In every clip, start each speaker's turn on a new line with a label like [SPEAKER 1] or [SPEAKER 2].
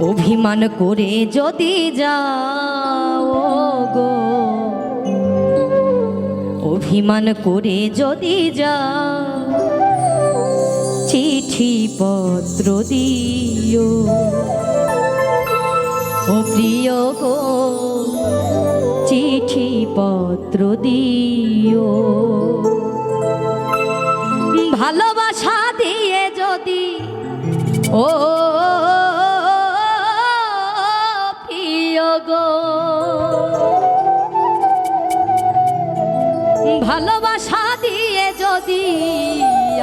[SPEAKER 1] অভিমান করে যদি যাও গো, অভিমান করে যদি যাও, চিঠি পত্র দিও ও প্রিয় গো, চিঠি পত্র দিও। ভালোবাসা দিয়ে যদি ও প্রিয় গো, ভালোবাসা দিয়ে যদি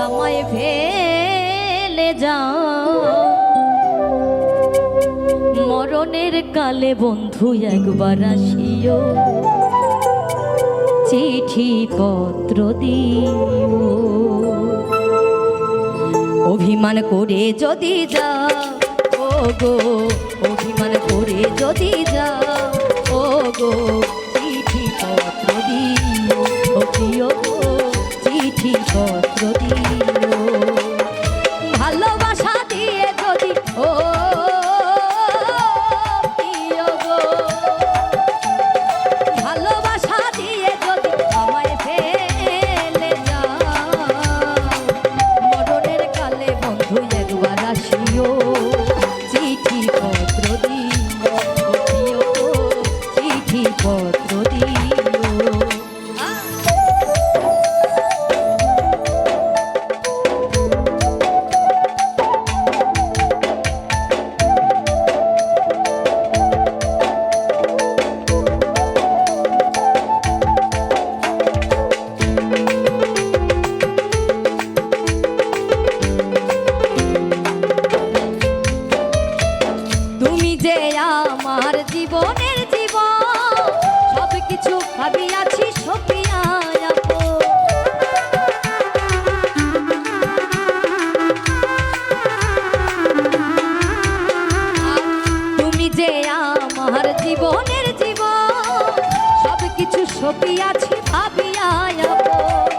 [SPEAKER 1] আমায় ফেলে যাও, মরণের কালে বন্ধু একবার আসিও, চিঠি পত্র দিও। অভিমান করে যদি যাও ও গো, অভিমান করে যদি যাও ও গো, চিঠি পত্র দিও ও প্রিয় গো, চিঠি পত্র দিও। ভালোবাসা দিয়ে যদি ও প্রিয় গো, ভালোবাসা দিয়ে যদি আমায় ফেলে যাও, মরণের কালে বন্ধু একবার আসিও, চিঠি পত্র দিও ও প্রিয় গো, চিঠি পত্র দিও। তুমি যে আমার জীবনের জীবন, সব কিছু ভাবিয়াছি সপিয়া আপন। তুমি যে আমার জীবনের জীবন, সব কিছু সপিয়াছি ভাবিয়া আপন।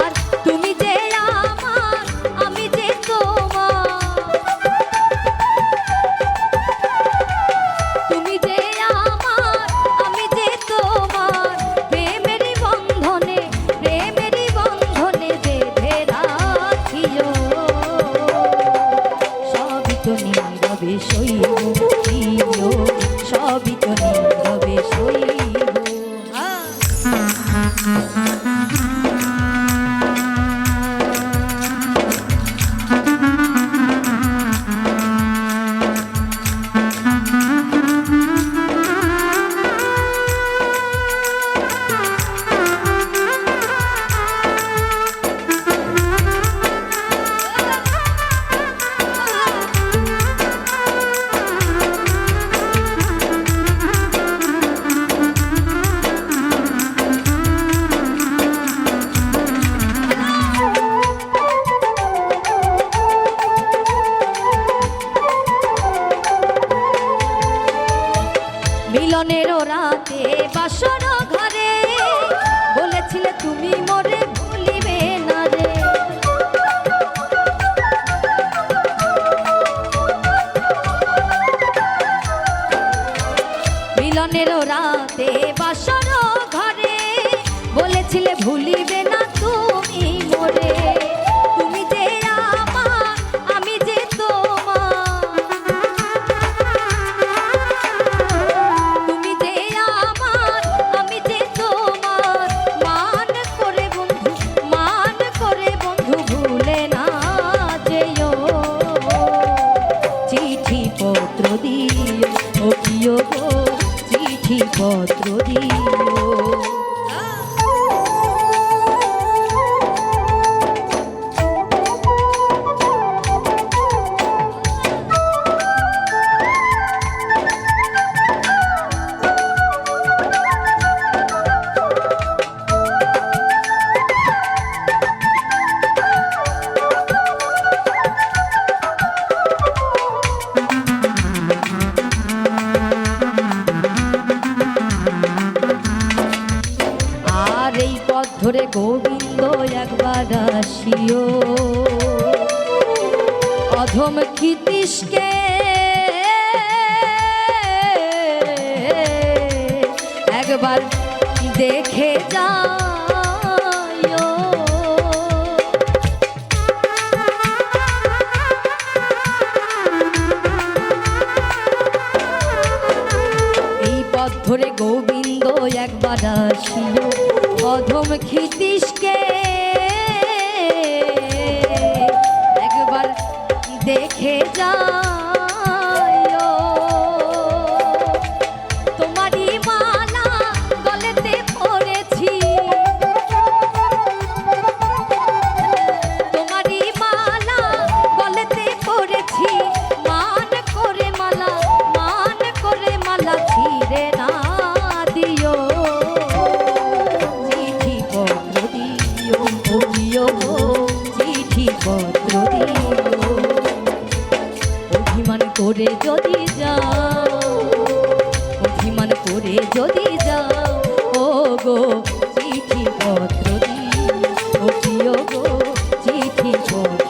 [SPEAKER 1] আর তুমি যে আমার, আমি যে তোমার, তুমি যে আমার, আমি যে তোমার, প্রেমেরই বন্ধনে, প্রেমেরই বন্ধনে বেঁধে রাখিও। সবই তো নীরবে সইব প্রিয়, সবই তো নীরবে সইব। মিলনের রাতে বাসর ঘরে বলেছিলে তুমি মোরে ভুলিবে না রে। মিলনের রাতে বাসর ঘরে বলেছিলে ভুলিবে না তুমি মোরে। তুমি যে আমার, আমি যে তোমার, তুমি যে আমার, আমি যে তোমার, মান করে বন্ধু, মান করে বন্ধু ভুলে না যেও। চিঠি পত্র দিও ও প্রিয় গো, চিঠি পত্র দিও। ধরে গোবিন্দ একবার আসিও, অধম ক্ষিতীশকে একবার দেখে যায়। এই পথ ধরে গোবিন্দ একবার আসিল অধম ক্ষিতীশকে একবার দেখে যায়। তোমারই মালা গলেতে পড়েছি, তোমারই মালা গলেতে পড়েছি, মান করে মালা, মান করে মালা ছিঁড়ে না দিও। চিঠি পত্র দিও, দিও চিঠি পত্র দিও। অভিমান করে যদি যাও, অভিমান করে যদি যাও, ও গো চিঠি পত্র দিও, ও প্রিয় গো চিঠি পত্র